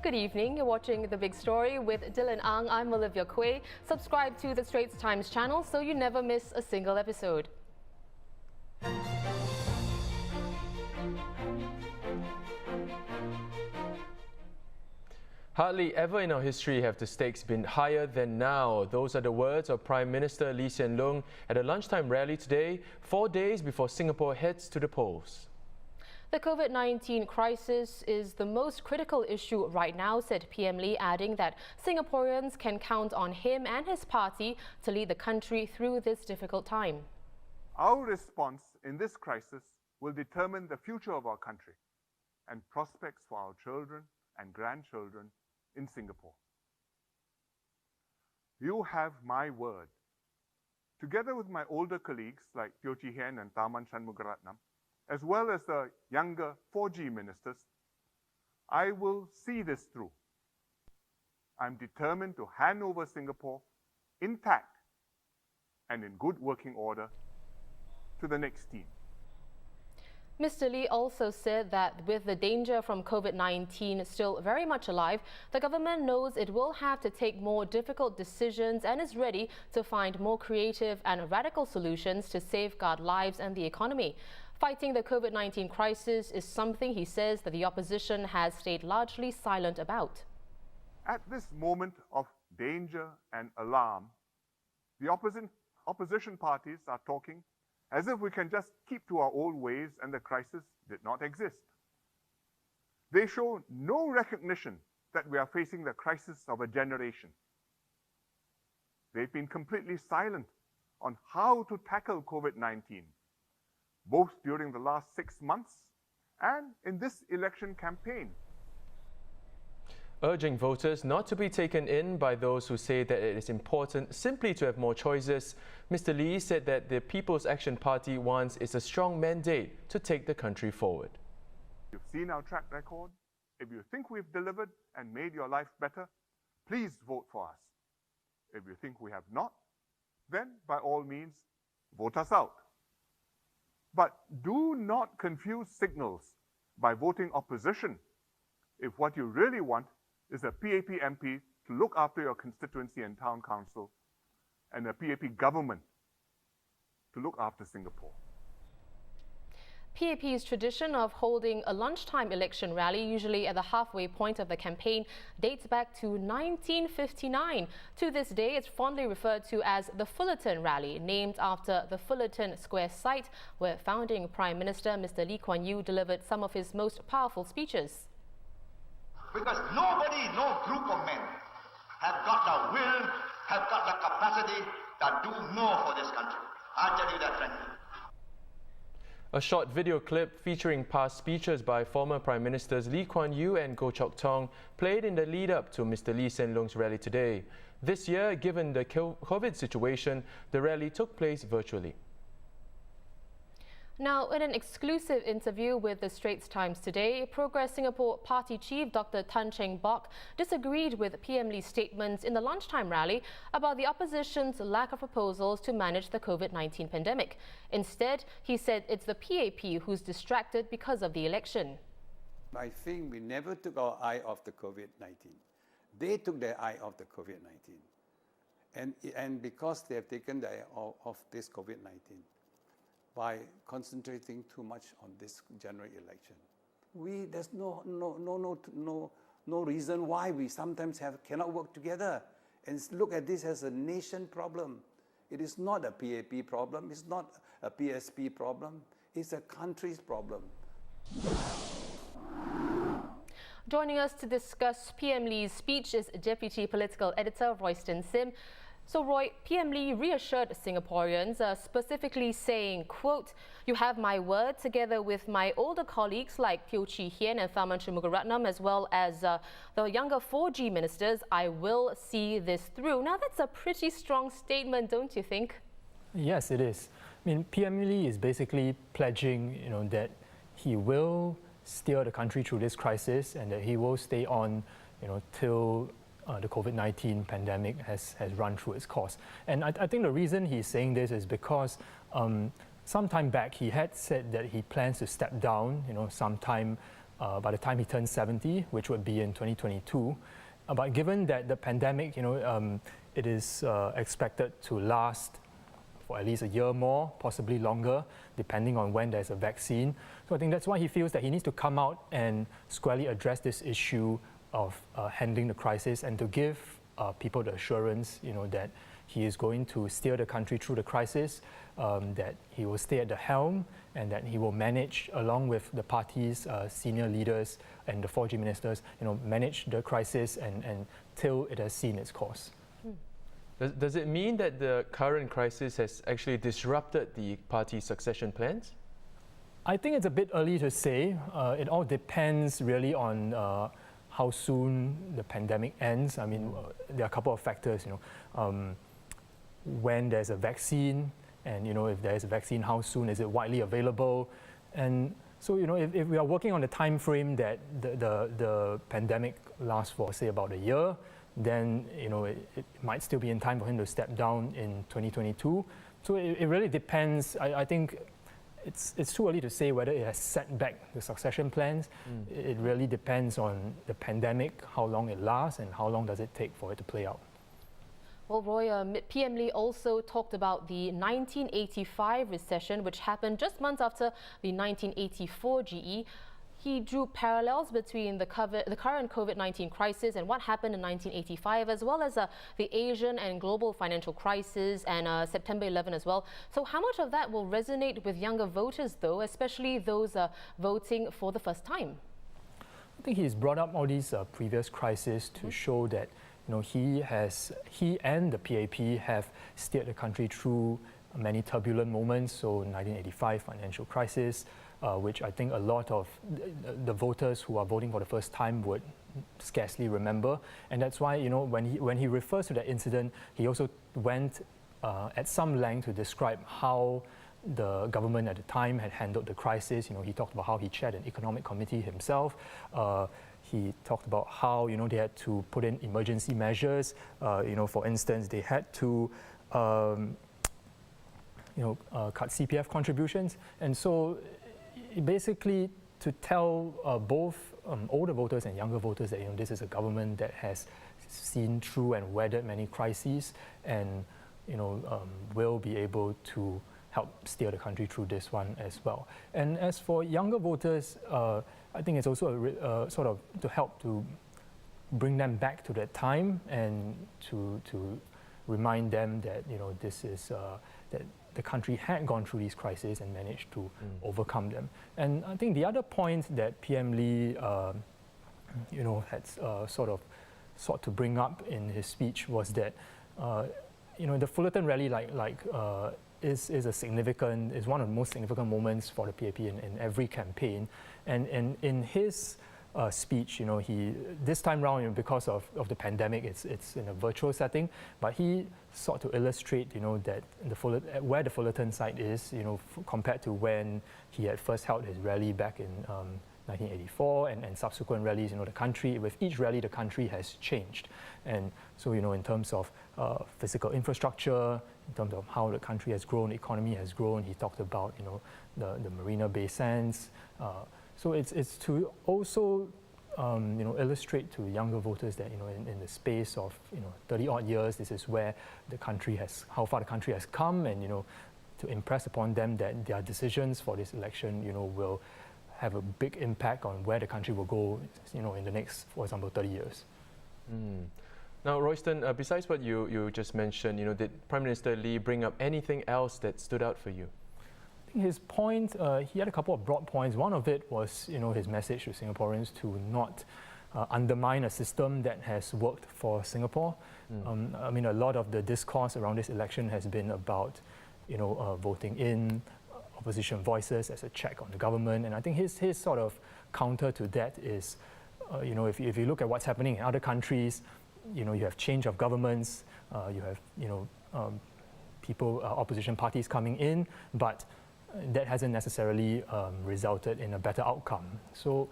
Good evening. You're watching The Big Story with Dylan Ang. I'm Olivia Quay. Subscribe to the Straits Times channel so you never miss a single episode. Hardly ever in our history have the stakes been higher than now. Those are the words of Prime Minister Lee Hsien Loong at a lunchtime rally today, 4 days before Singapore heads to the polls. The COVID-19 crisis is the most critical issue right now, said PM Lee, adding that Singaporeans can count on him and his party to lead the country through this difficult time. Our response in this crisis will determine the future of our country and prospects for our children and grandchildren in Singapore. You have my word. Together with my older colleagues like Teo Chee Hean and Tharman Shanmugaratnam, as well as the younger 4G ministers, I will see this through. I'm determined to hand over Singapore intact and in good working order to the next team. Mr. Lee also said that with the danger from COVID-19 still very much alive, the government knows it will have to take more difficult decisions and is ready to find more creative and radical solutions to safeguard lives and the economy. Fighting the COVID-19 crisis is something he says that the opposition has stayed largely silent about. At this moment of danger and alarm, the opposition parties are talking as if we can just keep to our old ways and the crisis did not exist. They show no recognition that we are facing the crisis of a generation. They've been completely silent on how to tackle COVID-19, both during the last 6 months and in this election campaign. Urging voters not to be taken in by those who say that it is important simply to have more choices, Mr. Lee said that the People's Action Party wants is a strong mandate to take the country forward. You've seen our track record. If you think we've delivered and made your life better, please vote for us. If you think we have not, then by all means, vote us out. But do not confuse signals by voting opposition if what you really want is a PAP MP to look after your constituency and town council and a PAP government to look after Singapore. PAP's tradition of holding a lunchtime election rally, usually at the halfway point of the campaign, dates back to 1959. To this day, it's fondly referred to as the Fullerton rally, named after the Fullerton Square site where founding Prime Minister Mr. Lee Kuan Yew delivered some of his most powerful speeches. Because nobody, no group of men have got the will, have got the capacity to do more for this country. I tell you that frankly. A short video clip featuring past speeches by former Prime Ministers Lee Kuan Yew and Goh Chok Tong played in the lead-up to Mr. Lee Hsien Loong's rally today. This year, given the COVID situation, the rally took place virtually. Now, in an exclusive interview with the Straits Times today, Progress Singapore Party Chief Dr. Tan Cheng Bock disagreed with PM Lee's statements in the lunchtime rally about the opposition's lack of proposals to manage the COVID-19 pandemic. Instead, he said it's the PAP who's distracted because of the election. I think we never took our eye off the COVID-19. They took their eye off the COVID-19. And because they have taken their eye off this COVID-19, by concentrating too much on this general election, there's no reason why we sometimes cannot work together and look at this as a nation problem. It is not a PAP problem. It's not a PSP problem. It's a country's problem. Joining us to discuss PM Lee's speech is Deputy Political Editor Royston Sim. So Roy, PM Lee reassured Singaporeans, specifically saying, quote, "You have my word together with my older colleagues like Teo Chee Hean and Tharman Shanmugaratnam, as well as the younger 4G ministers. I will see this through." Now that's a pretty strong statement, don't you think? Yes, it is. I mean, PM Lee is basically pledging, that he will steer the country through this crisis and that he will stay on, till the COVID-19 pandemic has run through its course. And I think the reason he's saying this is because some time back he had said that he plans to step down, sometime by the time he turns 70, which would be in 2022. But given that the pandemic, it is expected to last for at least a year more, possibly longer, depending on when there's a vaccine. So I think that's why he feels that he needs to come out and squarely address this issue of handling the crisis and to give people the assurance, that he is going to steer the country through the crisis, that he will stay at the helm, and that he will manage, along with the party's senior leaders and the 4G ministers, manage the crisis and till it has seen its course. Does it mean that the current crisis has actually disrupted the party's succession plans? I think it's a bit early to say. It all depends really on how soon the pandemic ends. I mean, there are a couple of factors, when there's a vaccine, and if there's a vaccine, how soon is it widely available? And so, if we are working on the time frame that the pandemic lasts for, say, about a year, then it might still be in time for him to step down in 2022. So it really depends. I think it's too early to say whether it has set back the succession plans. It really depends on the pandemic, how long it lasts, and how long does it take for it to play out. Well, Roy, PM Lee also talked about the 1985 recession, which happened just months after the 1984 GE. He drew parallels between the current COVID-19 crisis and what happened in 1985, as well as the Asian and global financial crisis and September 11 as well. So how much of that will resonate with younger voters, though, especially those voting for the first time? I think he's brought up all these previous crises to show that he and the PAP have steered the country through many turbulent moments. So 1985 financial crisis, which I think a lot of the voters who are voting for the first time would scarcely remember. And that's why, when he refers to that incident, he also went at some length to describe how the government at the time had handled the crisis. He talked about how he chaired an economic committee himself. He talked about how, they had to put in emergency measures. For instance, they had to cut CPF contributions. And so basically to tell both older voters and younger voters that this is a government that has seen through and weathered many crises and will be able to help steer the country through this one as well. And as for younger voters, I think it's also sort of to help to bring them back to that time and to remind them that this is that the country had gone through these crises and managed to overcome them. And I think the other point that PM Lee had sort of sought to bring up in his speech was that the Fullerton rally is one of the most significant moments for the PAP in every campaign. And in his speech, this time round, because of the pandemic, it's in a virtual setting, but he sought to illustrate, that where the Fullerton site is, compared to when he had first held his rally back in 1984 and subsequent rallies, the country, with each rally, the country has changed. And so, in terms of physical infrastructure, in terms of how the country has grown, the economy has grown, he talked about, the Marina Bay Sands. So it's to also, illustrate to younger voters that, in the space of, 30-odd years, this is where how far the country has come, and, to impress upon them that their decisions for this election, will have a big impact on where the country will go, in the next, for example, 30 years. Now, Royston, besides what you just mentioned, did Prime Minister Lee bring up anything else that stood out for you? I think his point, he had a couple of broad points. One of it was, his message to Singaporeans to not undermine a system that has worked for Singapore. I mean, a lot of the discourse around this election has been about, voting in opposition voices as a check on the government. And I think his sort of counter to that is, if you look at what's happening in other countries, you have change of governments, you have, people, opposition parties coming in, but that hasn't necessarily resulted in a better outcome. So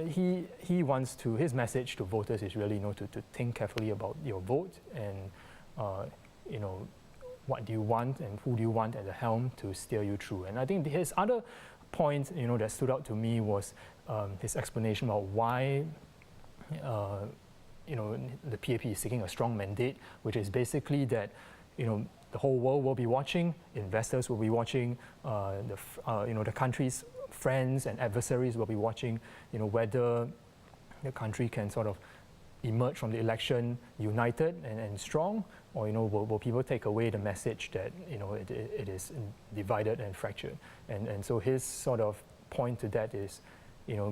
he wants to, his message to voters is really, to think carefully about your vote and, what do you want and who do you want at the helm to steer you through. And I think his other point, that stood out to me was his explanation about why the PAP is seeking a strong mandate, which is basically that the whole world will be watching, investors will be watching, the country's friends and adversaries will be watching, whether the country can sort of emerge from the election united and strong, or will people take away the message that it is divided and fractured, and so his sort of point to that is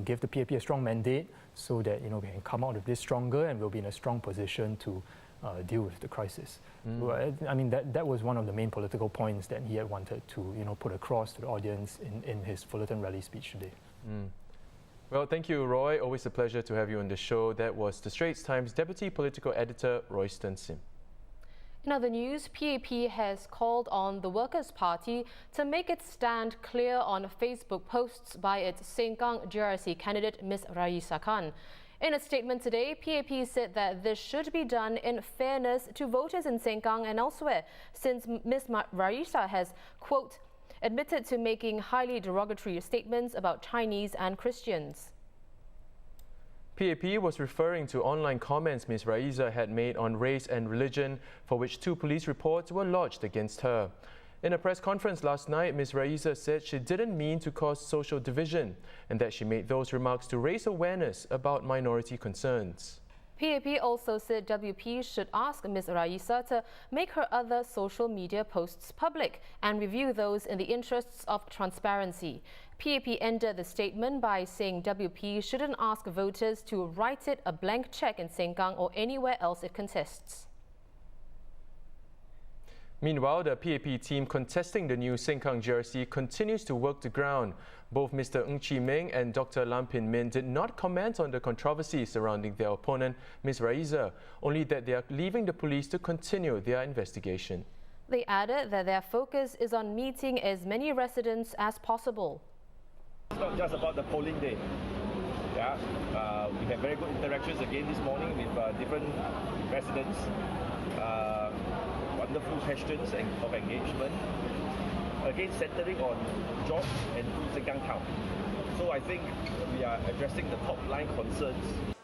give the PAP a strong mandate so that we can come out of this stronger and we'll be in a strong position to deal with the crisis. I mean that was one of the main political points that he had wanted to put across to the audience in his Fullerton rally speech today. Well, thank you, Roy. Always a pleasure to have you on the show. That was the Straits Times Deputy Political Editor, Royston Sim. In other news, PAP has called on the Workers' Party to make its stand clear on Facebook posts by its Sengkang GRC candidate, Ms. Raisa Khan. In a statement today, PAP said that this should be done in fairness to voters in Sengkang and elsewhere, since Ms. Raisa has, quote, admitted to making highly derogatory statements about Chinese and Christians. PAP was referring to online comments Ms. Raisa had made on race and religion, for which 2 police reports were lodged against her. In a press conference last night, Ms. Raisa said she didn't mean to cause social division and that she made those remarks to raise awareness about minority concerns. PAP also said WP should ask Ms. Raisa to make her other social media posts public and review those in the interests of transparency. PAP ended the statement by saying WP shouldn't ask voters to write it a blank check in Sengkang or anywhere else it contests. Meanwhile, the PAP team contesting the new Sengkang GRC continues to work the ground. Both Mr. Ng Chee Meng and Dr. Lam Pin Min did not comment on the controversy surrounding their opponent, Ms. Raisa, only that they are leaving the police to continue their investigation. They added that their focus is on meeting as many residents as possible. It's not just about the polling day. Yeah, we had very good interactions again this morning with different residents. Wonderful questions of engagement. Again, centering on jobs and Sengkang town. So I think we are addressing the top line concerns.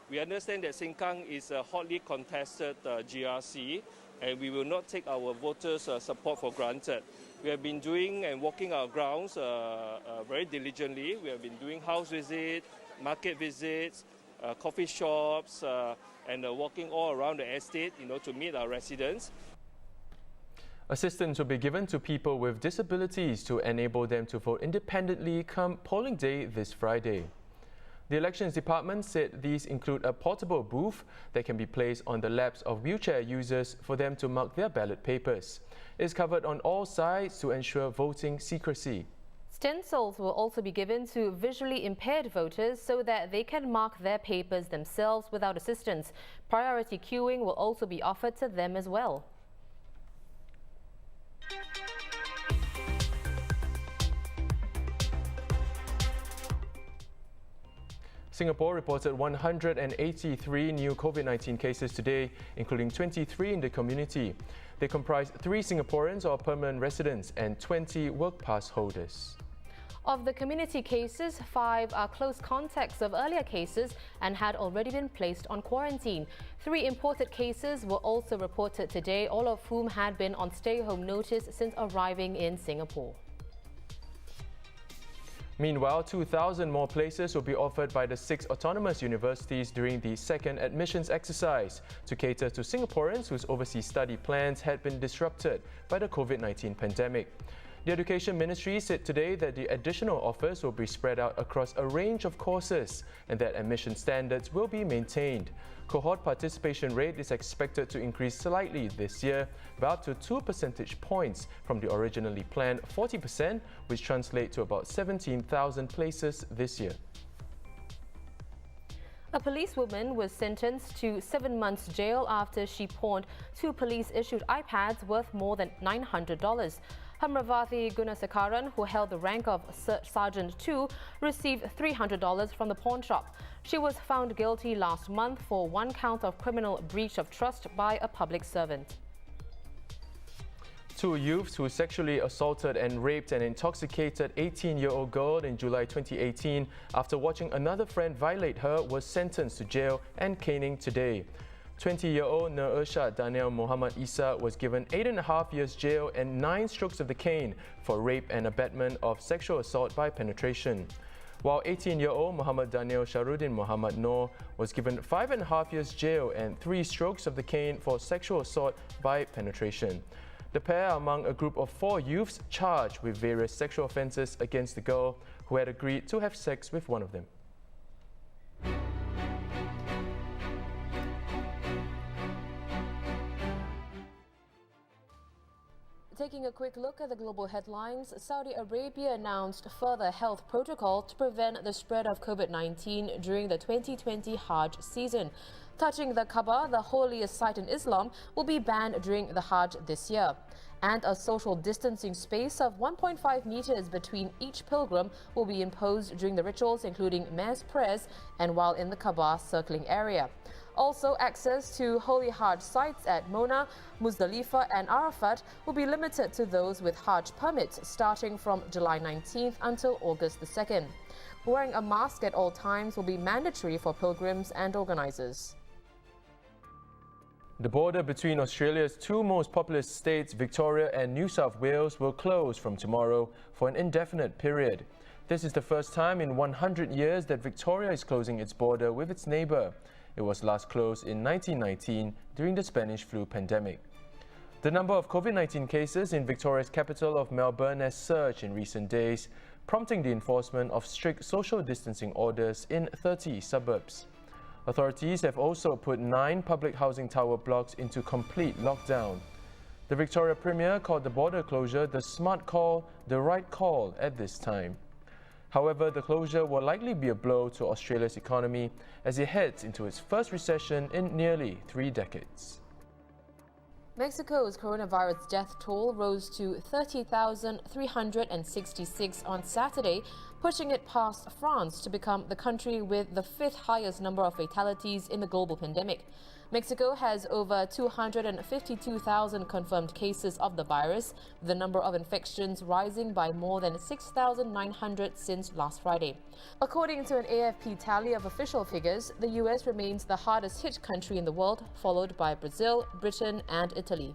We understand that Sengkang is a hotly contested GRC, and we will not take our voters' support for granted. We have been doing and walking our grounds very diligently. We have been doing house visits, market visits, coffee shops, and walking all around the estate, to meet our residents. Assistance will be given to people with disabilities to enable them to vote independently come polling day this Friday. The Elections Department said these include a portable booth that can be placed on the laps of wheelchair users for them to mark their ballot papers. It is covered on all sides to ensure voting secrecy. Stencils will also be given to visually impaired voters so that they can mark their papers themselves without assistance. Priority queuing will also be offered to them as well. Singapore reported 183 new COVID-19 cases today, including 23 in the community. They comprise 3 Singaporeans or permanent residents and 20 work pass holders. Of the community cases, 5 are close contacts of earlier cases and had already been placed on quarantine. 3 imported cases were also reported today, all of whom had been on stay-home notice since arriving in Singapore. Meanwhile, 2,000 more places will be offered by the 6 autonomous universities during the second admissions exercise to cater to Singaporeans whose overseas study plans had been disrupted by the COVID-19 pandemic. The Education Ministry said today that the additional offers will be spread out across a range of courses and that admission standards will be maintained. Cohort participation rate is expected to increase slightly this year by up to 2 percentage points from the originally planned 40%, which translates to about 17,000 places this year. A policewoman was sentenced to 7 months jail after she pawned 2 police-issued iPads worth more than $900. Hamravati Gunasekaran, who held the rank of Sergeant 2, received $300 from the pawn shop. She was found guilty last month for 1 count of criminal breach of trust by a public servant. Two youths who sexually assaulted and raped an intoxicated 18-year-old girl in July 2018 after watching another friend violate her was sentenced to jail and caning today. 20-year-old Nur Daniel Muhammad Isa was given 8.5 years jail and 9 strokes of the cane for rape and abetment of sexual assault by penetration, while 18-year-old Muhammad Daniel Shahrudin Muhammad Noor was given 5.5 years jail and 3 strokes of the cane for sexual assault by penetration. The pair are among a group of 4 youths charged with various sexual offences against the girl who had agreed to have sex with one of them. Taking a quick look at the global headlines, Saudi Arabia announced further health protocol to prevent the spread of COVID-19 during the 2020 Hajj season. Touching the Kaaba, the holiest site in Islam, will be banned during the Hajj this year. And a social distancing space of 1.5 meters between each pilgrim will be imposed during the rituals, including mass prayers and while in the Kaaba circling area. Also, access to holy Hajj sites at Mona, Muzdalifah and Arafat will be limited to those with Hajj permits starting from July 19th until August the 2nd. Wearing a mask at all times will be mandatory for pilgrims and organisers. The border between Australia's 2 most populous states, Victoria and New South Wales, will close from tomorrow for an indefinite period. This is the first time in 100 years that Victoria is closing its border with its neighbour. It was last closed in 1919 during the Spanish flu pandemic. The number of COVID-19 cases in Victoria's capital of Melbourne has surged in recent days, prompting the enforcement of strict social distancing orders in 30 suburbs. Authorities have also put 9 public housing tower blocks into complete lockdown. The Victoria Premier called the border closure the smart call, the right call at this time. However, the closure will likely be a blow to Australia's economy as it heads into its first recession in nearly 3 decades. Mexico's coronavirus death toll rose to 30,366 on Saturday, pushing it past France to become the country with the 5th highest number of fatalities in the global pandemic. Mexico has over 252,000 confirmed cases of the virus, with the number of infections rising by more than 6,900 since last Friday. According to an AFP tally of official figures, the US remains the hardest hit country in the world, followed by Brazil, Britain and Italy.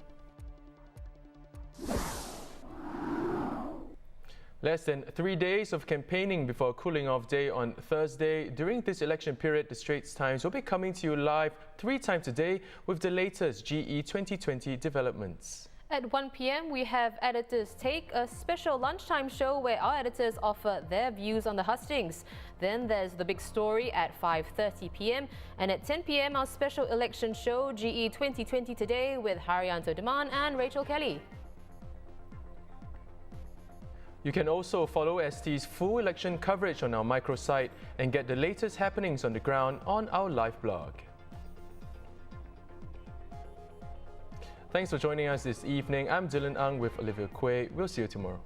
Less than 3 days of campaigning before a cooling-off day on Thursday. During this election period, the Straits Times will be coming to you live 3 times a day with the latest GE 2020 developments. At 1 p.m, we have Editors Take, a special lunchtime show where our editors offer their views on the hustings. Then there's The Big Story at 5:30 p.m. And at 10 p.m, our special election show, GE 2020 Today, with Haryanto Deman and Rachel Kelly. You can also follow ST's full election coverage on our microsite and get the latest happenings on the ground on our live blog. Thanks for joining us this evening. I'm Dylan Ang with Olivia Quay. We'll see you tomorrow.